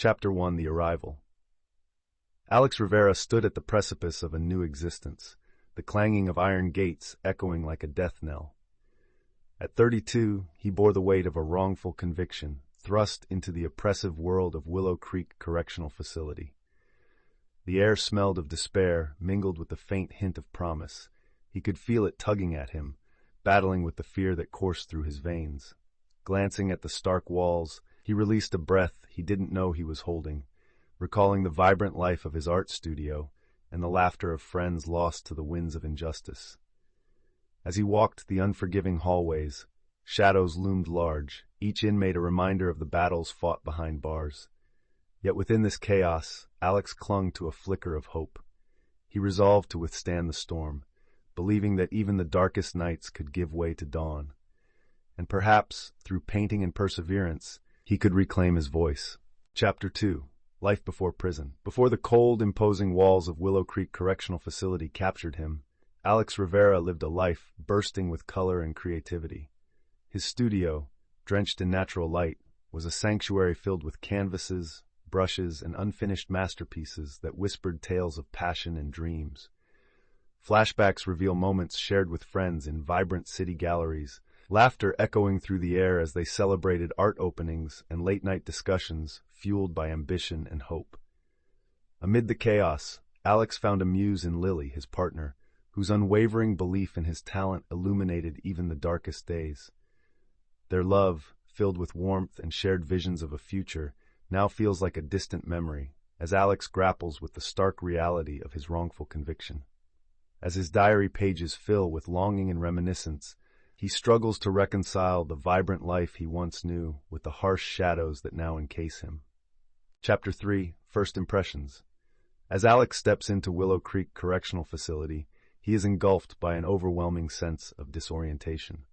Chapter 1: The Arrival. Alex Rivera stood at the precipice of a new existence, the clanging of iron gates echoing like a death knell. At 32, he bore the weight of a wrongful conviction, thrust into the oppressive world of Willow Creek Correctional Facility. The air smelled of despair, mingled with the faint hint of promise. He could feel it tugging at him, battling with the fear that coursed through his veins. Glancing at the stark walls, he released a breath he didn't know he was holding, recalling the vibrant life of his art studio and the laughter of friends lost to the winds of injustice. As he walked the unforgiving hallways, shadows loomed large, each inmate a reminder of the battles fought behind bars. Yet within this chaos, Alex clung to a flicker of hope. He resolved to withstand the storm, believing that even the darkest nights could give way to dawn. And perhaps, through painting and perseverance, he could reclaim his voice. Chapter 2: Life Before Prison. Before the cold, imposing walls of Willow Creek Correctional Facility captured him, Alex Rivera lived a life bursting with color and creativity. His studio, drenched in natural light, was a sanctuary filled with canvases, brushes, and unfinished masterpieces that whispered tales of passion and dreams. Flashbacks reveal moments shared with friends in vibrant city galleries, laughter echoing through the air as they celebrated art openings and late-night discussions fueled by ambition and hope. Amid the chaos, Alex found a muse in Lily, his partner, whose unwavering belief in his talent illuminated even the darkest days. Their love, filled with warmth and shared visions of a future, now feels like a distant memory, as Alex grapples with the stark reality of his wrongful conviction. As his diary pages fill with longing and reminiscence, he struggles to reconcile the vibrant life he once knew with the harsh shadows that now encase him. Chapter 3: First Impressions. As Alex steps into Willow Creek Correctional Facility, he is engulfed by an overwhelming sense of disorientation.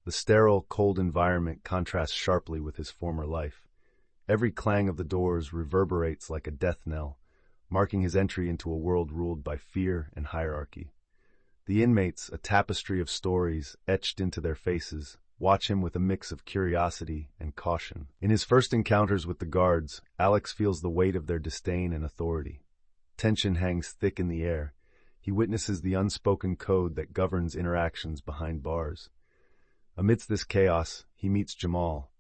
The sterile, cold environment contrasts sharply with his former life. Every clang of the doors reverberates like a death knell, marking his entry into a world ruled by fear and hierarchy. The inmates, a tapestry of stories etched into their faces, watch him with a mix of curiosity and caution. In his first encounters with the guards, Alex feels the weight of their disdain and authority. Tension hangs thick in the air. He witnesses the unspoken code that governs interactions behind bars. Amidst this chaos, he meets Jamal,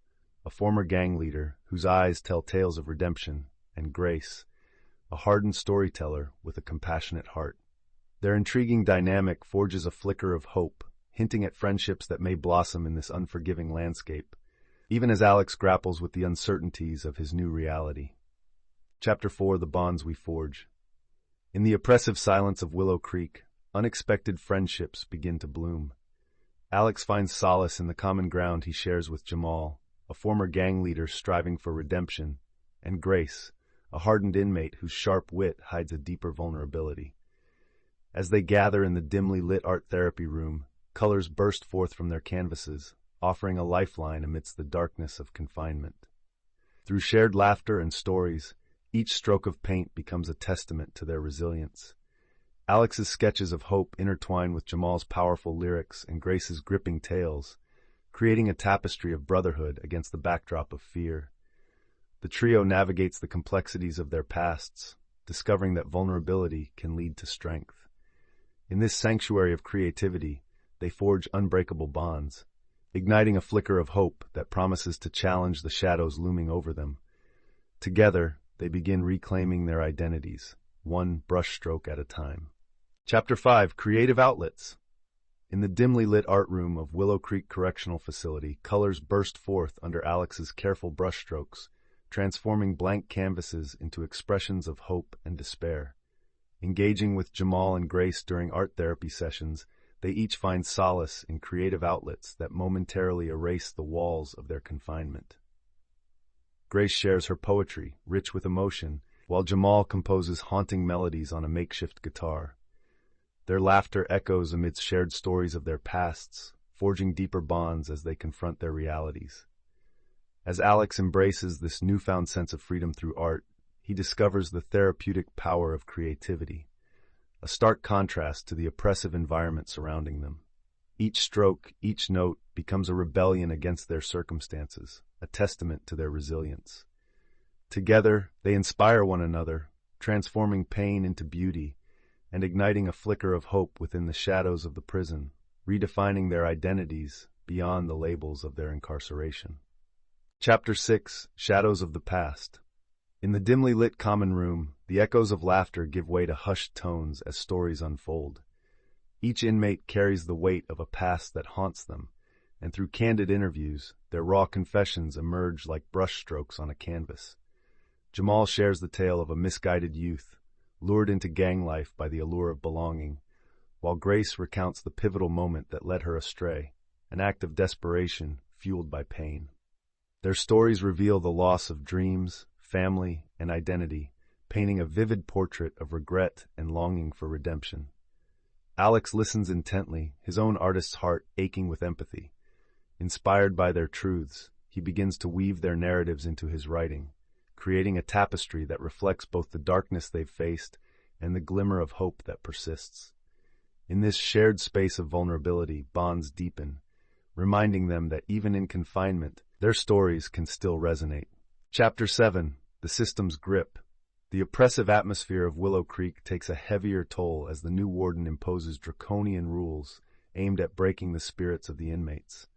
a former gang leader whose eyes tell tales of redemption, and Grace, a hardened storyteller with a compassionate heart. Their intriguing dynamic forges a flicker of hope, hinting at friendships that may blossom in this unforgiving landscape, even as Alex grapples with the uncertainties of his new reality. Chapter 4: The Bonds We Forge. In the oppressive silence of Willow Creek, unexpected friendships begin to bloom. Alex finds solace in the common ground he shares with Jamal, a former gang leader striving for redemption, and Grace, a hardened inmate whose sharp wit hides a deeper vulnerability. As they gather in the dimly lit art therapy room, colors burst forth from their canvases, offering a lifeline amidst the darkness of confinement. Through shared laughter and stories, each stroke of paint becomes a testament to their resilience. Alex's sketches of hope intertwine with Jamal's powerful lyrics and Grace's gripping tales, creating a tapestry of brotherhood against the backdrop of fear. The trio navigates the complexities of their pasts, discovering that vulnerability can lead to strength. In this sanctuary of creativity, they forge unbreakable bonds, igniting a flicker of hope that promises to challenge the shadows looming over them. Together, they begin reclaiming their identities, one brushstroke at a time. Chapter 5: Creative Outlets. In the dimly lit art room of Willow Creek Correctional Facility, colors burst forth under Alex's careful brushstrokes, transforming blank canvases into expressions of hope and despair. Engaging with Jamal and Grace during art therapy sessions, they each find solace in creative outlets that momentarily erase the walls of their confinement. Grace shares her poetry, rich with emotion, while Jamal composes haunting melodies on a makeshift guitar. Their laughter echoes amidst shared stories of their pasts, forging deeper bonds as they confront their realities. As Alex embraces this newfound sense of freedom through art, he discovers the therapeutic power of creativity, a stark contrast to the oppressive environment surrounding them. Each stroke, each note becomes a rebellion against their circumstances, a testament to their resilience. Together, they inspire one another, transforming pain into beauty and igniting a flicker of hope within the shadows of the prison, redefining their identities beyond the labels of their incarceration. Chapter 6: Shadows of the Past. In the dimly lit common room, the echoes of laughter give way to hushed tones as stories unfold. Each inmate carries the weight of a past that haunts them, and through candid interviews, their raw confessions emerge like brushstrokes on a canvas. Jamal shares the tale of a misguided youth, lured into gang life by the allure of belonging, while Grace recounts the pivotal moment that led her astray, an act of desperation fueled by pain. Their stories reveal the loss of dreams, family, and identity, painting a vivid portrait of regret and longing for redemption. Alex listens intently, his own artist's heart aching with empathy. Inspired by their truths, he begins to weave their narratives into his writing, creating a tapestry that reflects both the darkness they've faced and the glimmer of hope that persists. In this shared space of vulnerability, bonds deepen, reminding them that even in confinement, their stories can still resonate. Chapter 7: The System's Grip. The oppressive atmosphere of Willow Creek takes a heavier toll as the new warden imposes draconian rules aimed at breaking the spirits of the inmates.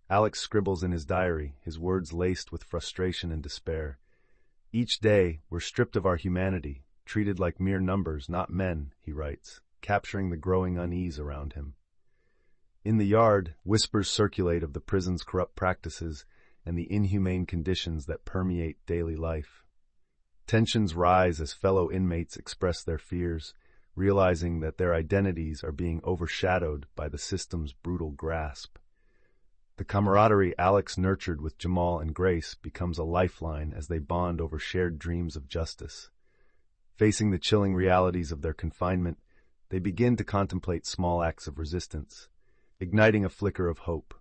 Alex scribbles in his diary, his words laced with frustration and despair. "Each day, we're stripped of our humanity, treated like mere numbers, not men," he writes, capturing the growing unease around him. In the yard, whispers circulate of the prison's corrupt practices and the inhumane conditions that permeate daily life. Tensions rise as fellow inmates express their fears, realizing that their identities are being overshadowed by the system's brutal grasp. The camaraderie Alex nurtured with Jamal and Grace becomes a lifeline as they bond over shared dreams of justice. Facing the chilling realities of their confinement, they begin to contemplate small acts of resistance, igniting a flicker of hope.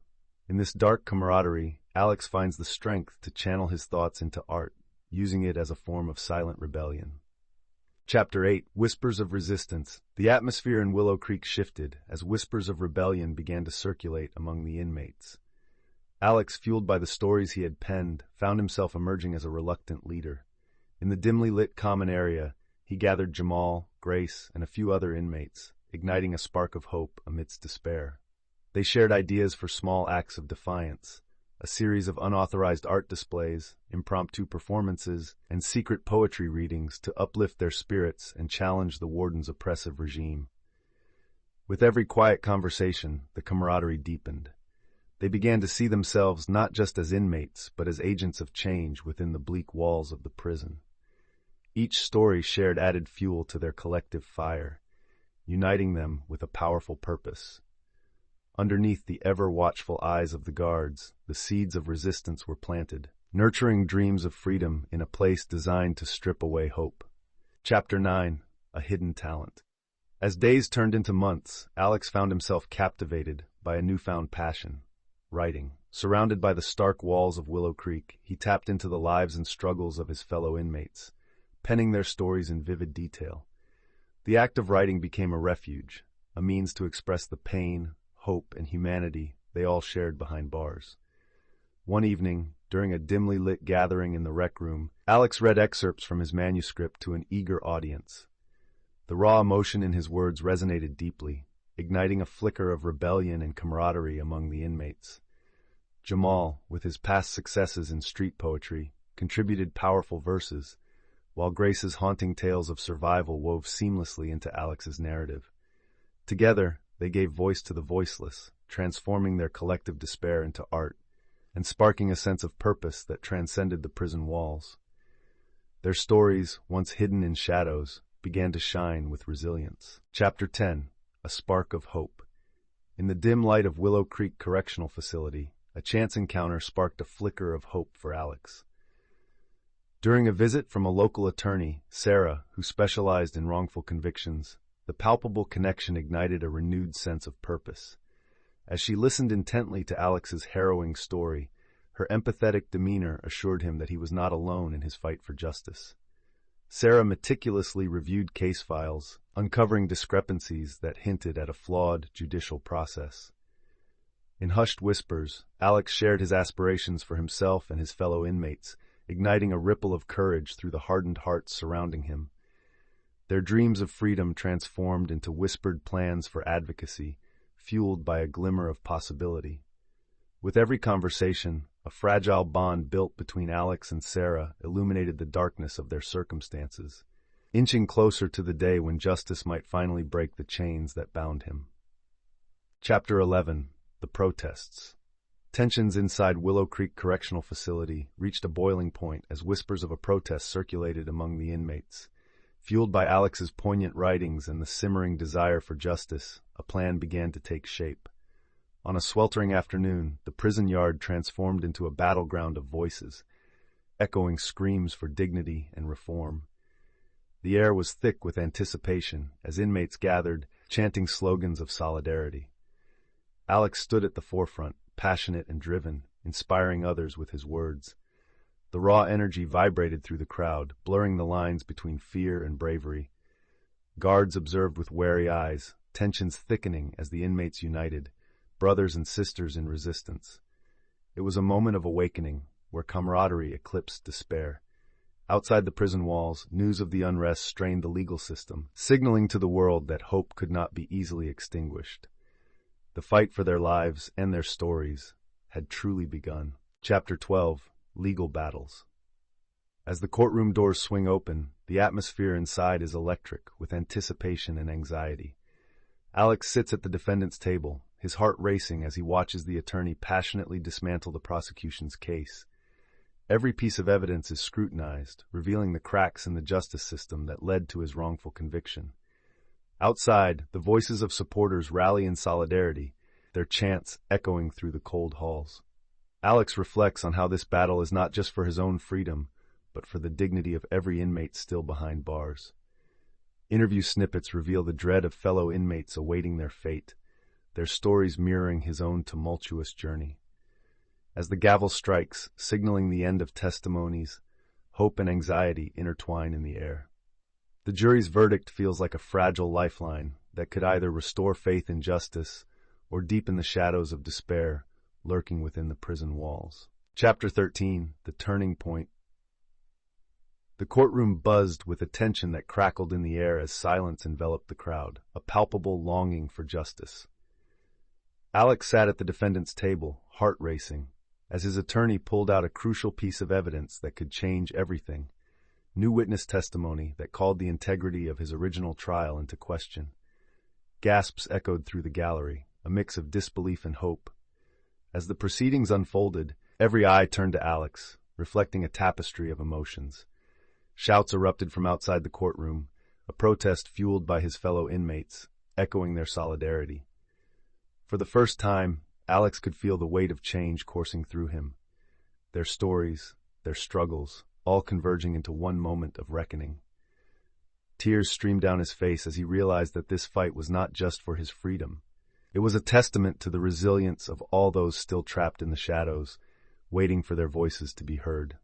In this dark camaraderie, Alex finds the strength to channel his thoughts into art, using it as a form of silent rebellion. Chapter 8: Whispers of Resistance. The atmosphere in Willow Creek shifted as whispers of rebellion began to circulate among the inmates. Alex, fueled by the stories he had penned, found himself emerging as a reluctant leader. In the dimly lit common area, he gathered Jamal, Grace, and a few other inmates, igniting a spark of hope amidst despair. They shared ideas for small acts of defiance, a series of unauthorized art displays, impromptu performances, and secret poetry readings to uplift their spirits and challenge the warden's oppressive regime. With every quiet conversation, the camaraderie deepened. They began to see themselves not just as inmates, but as agents of change within the bleak walls of the prison. Each story shared added fuel to their collective fire, uniting them with a powerful purpose. Underneath the ever-watchful eyes of the guards, the seeds of resistance were planted, nurturing dreams of freedom in a place designed to strip away hope. Chapter 9: A Hidden Talent. As days turned into months, Alex found himself captivated by a newfound passion: writing. Surrounded by the stark walls of Willow Creek, he tapped into the lives and struggles of his fellow inmates, penning their stories in vivid detail. The act of writing became a refuge, a means to express the pain, hope, and humanity they all shared behind bars. One evening, during a dimly lit gathering in the rec room, Alex read excerpts from his manuscript to an eager audience. The raw emotion in his words resonated deeply, igniting a flicker of rebellion and camaraderie among the inmates. Jamal, with his past successes in street poetry, contributed powerful verses, while Grace's haunting tales of survival wove seamlessly into Alex's narrative. Together, they gave voice to the voiceless, transforming their collective despair into art, and sparking a sense of purpose that transcended the prison walls. Their stories, once hidden in shadows, began to shine with resilience. Chapter 10: A Spark of Hope. In the dim light of Willow Creek Correctional Facility, a chance encounter sparked a flicker of hope for Alex. During a visit from a local attorney, Sarah, who specialized in wrongful convictions, the palpable connection ignited a renewed sense of purpose. As she listened intently to Alex's harrowing story, her empathetic demeanor assured him that he was not alone in his fight for justice. Sarah meticulously reviewed case files, uncovering discrepancies that hinted at a flawed judicial process. In hushed whispers, Alex shared his aspirations for himself and his fellow inmates, igniting a ripple of courage through the hardened hearts surrounding him. Their dreams of freedom transformed into whispered plans for advocacy, fueled by a glimmer of possibility. With every conversation, a fragile bond built between Alex and Sarah illuminated the darkness of their circumstances, inching closer to the day when justice might finally break the chains that bound him. Chapter 11. The Protests. Tensions inside Willow Creek Correctional Facility reached a boiling point as whispers of a protest circulated among the inmates. Fueled by Alex's poignant writings and the simmering desire for justice, a plan began to take shape. On a sweltering afternoon, the prison yard transformed into a battleground of voices, echoing screams for dignity and reform. The air was thick with anticipation as inmates gathered, chanting slogans of solidarity. Alex stood at the forefront, passionate and driven, inspiring others with his words. The raw energy vibrated through the crowd, blurring the lines between fear and bravery. Guards observed with wary eyes, tensions thickening as the inmates united, brothers and sisters in resistance. It was a moment of awakening, where camaraderie eclipsed despair. Outside the prison walls, news of the unrest strained the legal system, signaling to the world that hope could not be easily extinguished. The fight for their lives and their stories had truly begun. Chapter 12. Legal Battles. As the courtroom doors swing open, the atmosphere inside is electric with anticipation and anxiety. Alex sits at the defendant's table, his heart racing as he watches the attorney passionately dismantle the prosecution's case. Every piece of evidence is scrutinized, revealing the cracks in the justice system that led to his wrongful conviction. Outside, the voices of supporters rally in solidarity, their chants echoing through the cold halls. Alex reflects on how this battle is not just for his own freedom, but for the dignity of every inmate still behind bars. Interview snippets reveal the dread of fellow inmates awaiting their fate, their stories mirroring his own tumultuous journey. As the gavel strikes, signaling the end of testimonies, hope and anxiety intertwine in the air. The jury's verdict feels like a fragile lifeline that could either restore faith in justice or deepen the shadows of despair lurking within the prison walls. Chapter 13. The Turning Point. The courtroom buzzed with a tension that crackled in the air as silence enveloped the crowd, a palpable longing for justice. Alex sat at the defendant's table, heart racing, as his attorney pulled out a crucial piece of evidence that could change everything. New witness testimony that called the integrity of his original trial into question. Gasps echoed through the gallery, a mix of disbelief and hope. As the proceedings unfolded, every eye turned to Alex, reflecting a tapestry of emotions. Shouts erupted from outside the courtroom, a protest fueled by his fellow inmates, echoing their solidarity. For the first time, Alex could feel the weight of change coursing through him. Their stories, their struggles, all converging into one moment of reckoning. Tears streamed down his face as he realized that this fight was not just for his freedom. It was a testament to the resilience of all those still trapped in the shadows, waiting for their voices to be heard.